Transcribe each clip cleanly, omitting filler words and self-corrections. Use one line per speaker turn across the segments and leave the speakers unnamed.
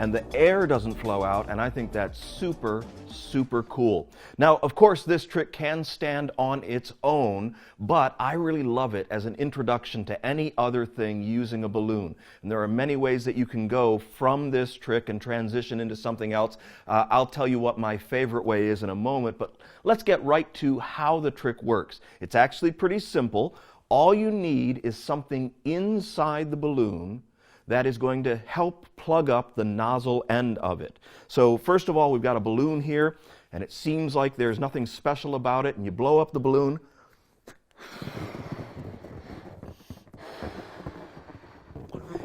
and the air doesn't flow out, and I think that's super, super cool. Now, of course, this trick can stand on its own, but I really love it as an introduction to any other thing using a balloon. And there are many ways that you can go from this trick and transition into something else. I'll tell you what my favorite way is in a moment, but let's get right to how the trick works. It's actually pretty simple. All you need is something inside the balloon that is going to help plug up the nozzle end of it. So first of all, we've got a balloon here, and it seems like there's nothing special about it, and you blow up the balloon.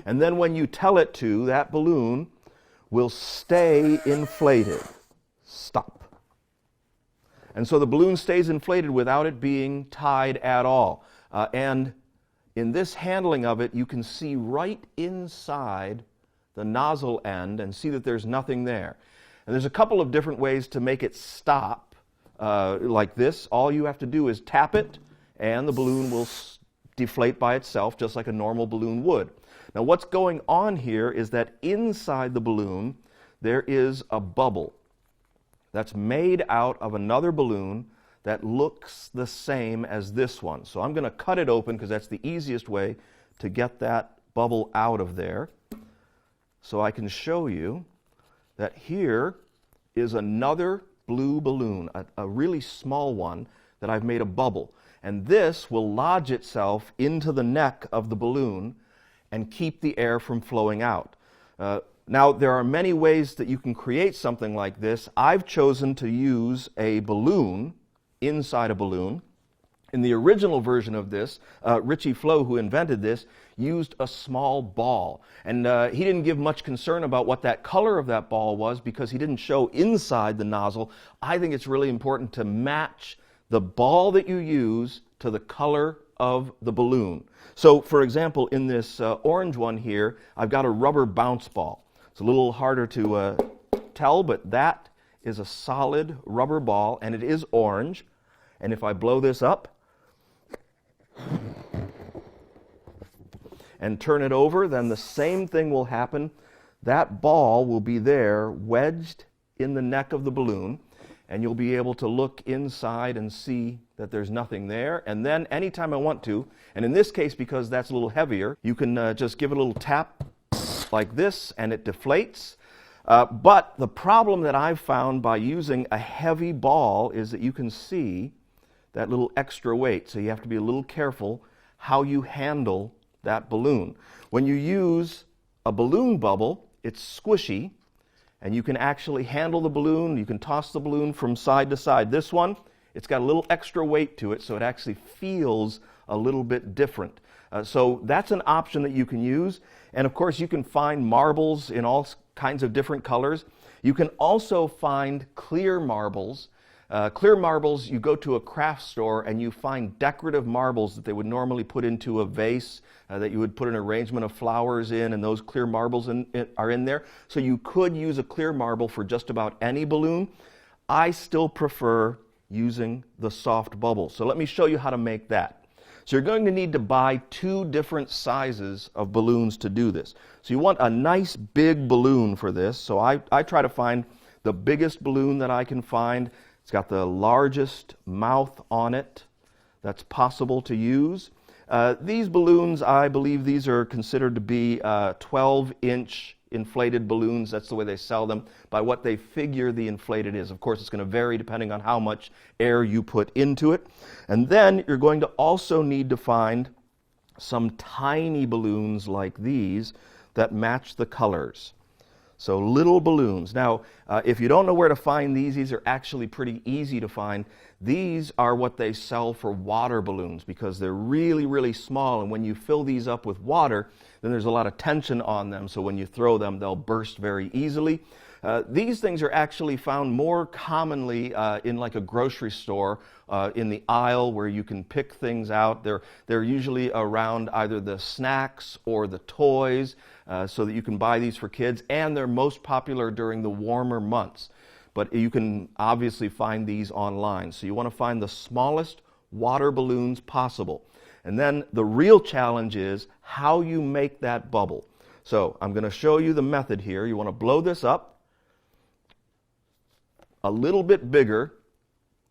And then when you tell it to, that balloon will stay inflated. Stop. And so the balloon stays inflated without it being tied at all. And in this handling of it, you can see right inside the nozzle end and see that there's nothing there. And there's a couple of different ways to make it stop like this. All you have to do is tap it, and the balloon will deflate by itself just like a normal balloon would. Now what's going on here is that inside the balloon there is a bubble that's made out of another balloon that looks the same as this one. So I'm going to cut it open because that's the easiest way to get that bubble out of there. So I can show you that here is another blue balloon, a really small one that I've made a bubble. And this will lodge itself into the neck of the balloon and keep the air from flowing out. Now, there are many ways that you can create something like this. I've chosen to use a balloon inside a balloon. In the original version of this, Richie Flo, who invented this, used a small ball. And he didn't give much concern about what that color of that ball was because he didn't show inside the nozzle. I think it's really important to match the ball that you use to the color of the balloon. So, for example, in this orange one here, I've got a rubber bounce ball. It's a little harder to tell, but that is a solid rubber ball, and it is orange. And if I blow this up and turn it over, then the same thing will happen. That ball will be there wedged in the neck of the balloon, and you'll be able to look inside and see that there's nothing there. And then anytime I want to, and in this case because that's a little heavier, you can just give it a little tap like this and it deflates. But the problem that I've found by using a heavy ball is that you can see that little extra weight. So you have to be a little careful how you handle that balloon. When you use a balloon bubble, it's squishy, and you can actually handle the balloon. You can toss the balloon from side to side. This one, it's got a little extra weight to it, so it actually feels a little bit different. So that's an option that you can use. And of course, you can find marbles in all kinds of different colors. You can also find clear marbles. Clear marbles, you go to a craft store and you find decorative marbles that they would normally put into a vase, that you would put an arrangement of flowers in, and those clear marbles are in there. So you could use a clear marble for just about any balloon. I still prefer using the soft bubble. So let me show you how to make that. So you're going to need to buy 2 different sizes of balloons to do this. So you want a nice big balloon for this. So I try to find the biggest balloon that I can find. It's got the largest mouth on it that's possible to use. These balloons, I believe these are considered to be 12-inch inflated balloons. That's the way they sell them, by what they figure the inflated is. Of course, it's going to vary depending on how much air you put into it. And then you're going to also need to find some tiny balloons like these that match the colors. So little balloons. Now, if you don't know where to find these are actually pretty easy to find. These are what they sell for water balloons because they're really, really small, and when you fill these up with water, then there's a lot of tension on them, so when you throw them, they'll burst very easily. These things are actually found more commonly in like a grocery store, in the aisle where you can pick things out. They're usually around either the snacks or the toys, so that you can buy these for kids, and they're most popular during the warmer months. But you can obviously find these online. So you want to find the smallest water balloons possible. And then the real challenge is how you make that bubble. So I'm going to show you the method here. You want to blow this up a little bit bigger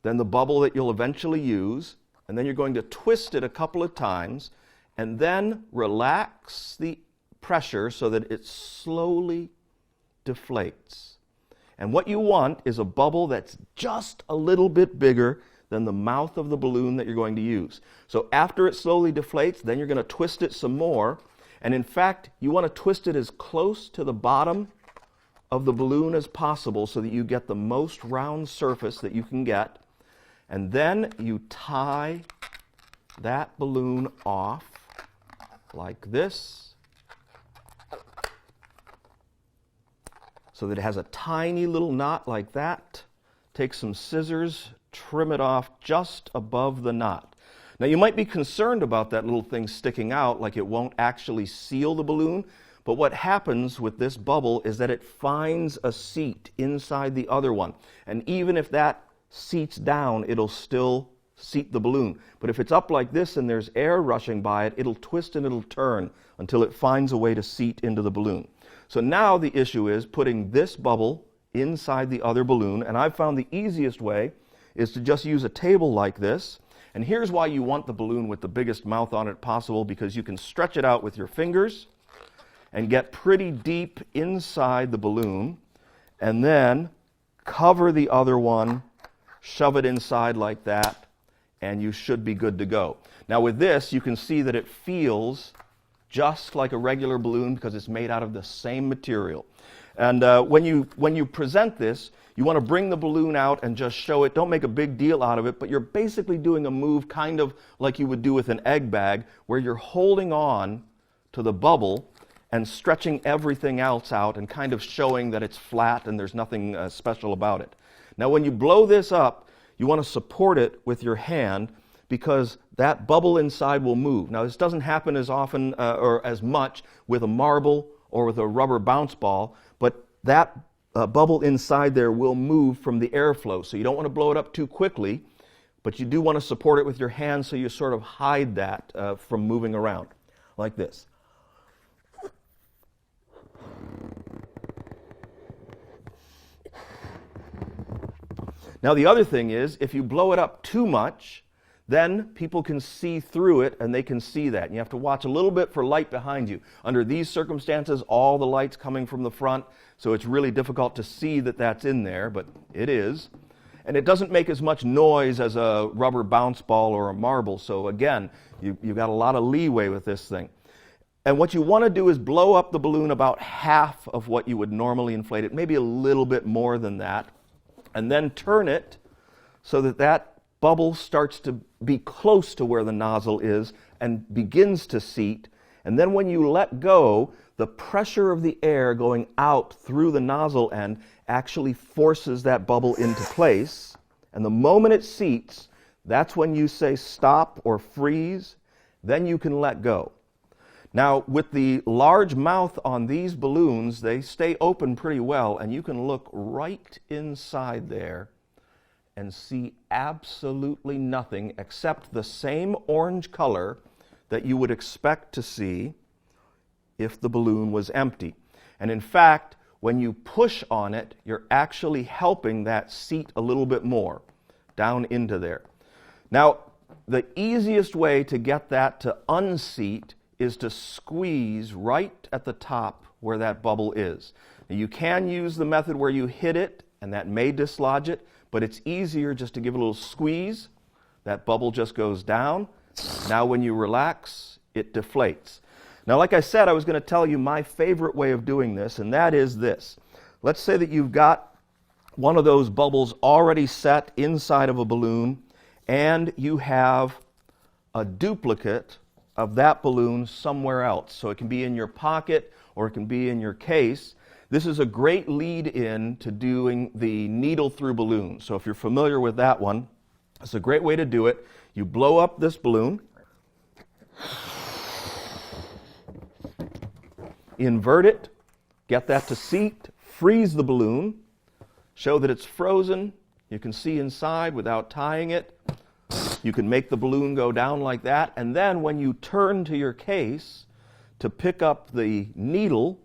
than the bubble that you'll eventually use, and then you're going to twist it a couple of times, and then relax the pressure so that it slowly deflates. And what you want is a bubble that's just a little bit bigger than the mouth of the balloon that you're going to use. So after it slowly deflates, then you're going to twist it some more. And in fact, you want to twist it as close to the bottom of the balloon as possible so that you get the most round surface that you can get. And then you tie that balloon off like this, so that it has a tiny little knot like that. Take some scissors, trim it off just above the knot. Now you might be concerned about that little thing sticking out, like it won't actually seal the balloon, but what happens with this bubble is that it finds a seat inside the other one. And even if that seats down, it'll still seat the balloon. But if it's up like this and there's air rushing by it, it'll twist and it'll turn until it finds a way to seat into the balloon. So now the issue is putting this bubble inside the other balloon, and I've found the easiest way is to just use a table like this. And here's why you want the balloon with the biggest mouth on it possible, because you can stretch it out with your fingers and get pretty deep inside the balloon, and then cover the other one, shove it inside like that, and you should be good to go. Now with this, you can see that it feels just like a regular balloon because it's made out of the same material. And when you present this, you want to bring the balloon out and just show it. Don't make a big deal out of it, but you're basically doing a move kind of like you would do with an egg bag, where you're holding on to the bubble and stretching everything else out and kind of showing that it's flat and there's nothing special about it. Now when you blow this up, you want to support it with your hand, because that bubble inside will move. Now this doesn't happen as often or as much with a marble or with a rubber bounce ball, but that bubble inside there will move from the airflow. So you don't want to blow it up too quickly, but you do want to support it with your hand so you sort of hide that from moving around, like this. Now the other thing is, if you blow it up too much, then people can see through it and they can see that. And you have to watch a little bit for light behind you. Under these circumstances, all the light's coming from the front, so it's really difficult to see that that's in there, but it is. And it doesn't make as much noise as a rubber bounce ball or a marble, so again, you've got a lot of leeway with this thing. And what you want to do is blow up the balloon about half of what you would normally inflate it, maybe a little bit more than that, and then turn it so that that bubble starts to be close to where the nozzle is and begins to seat. And then when you let go, the pressure of the air going out through the nozzle end actually forces that bubble into place. And the moment it seats, that's when you say stop or freeze. Then you can let go. Now, with the large mouth on these balloons, they stay open pretty well, and you can look right inside there and see absolutely nothing except the same orange color that you would expect to see if the balloon was empty. And in fact, when you push on it, you're actually helping that seat a little bit more down into there. Now, the easiest way to get that to unseat is to squeeze right at the top where that bubble is. Now, you can use the method where you hit it, and that may dislodge it, but it's easier just to give it a little squeeze. That bubble just goes down. Now when you relax, it deflates. Now like I said, I was going to tell you my favorite way of doing this, and that is this. Let's say that you've got one of those bubbles already set inside of a balloon, and you have a duplicate of that balloon somewhere else. So it can be in your pocket or it can be in your case. This is a great lead-in to doing the needle-through balloon. So if you're familiar with that one, it's a great way to do it. You blow up this balloon, invert it, get that to seat, freeze the balloon, show that it's frozen. You can see inside without tying it. You can make the balloon go down like that, and then when you turn to your case to pick up the needle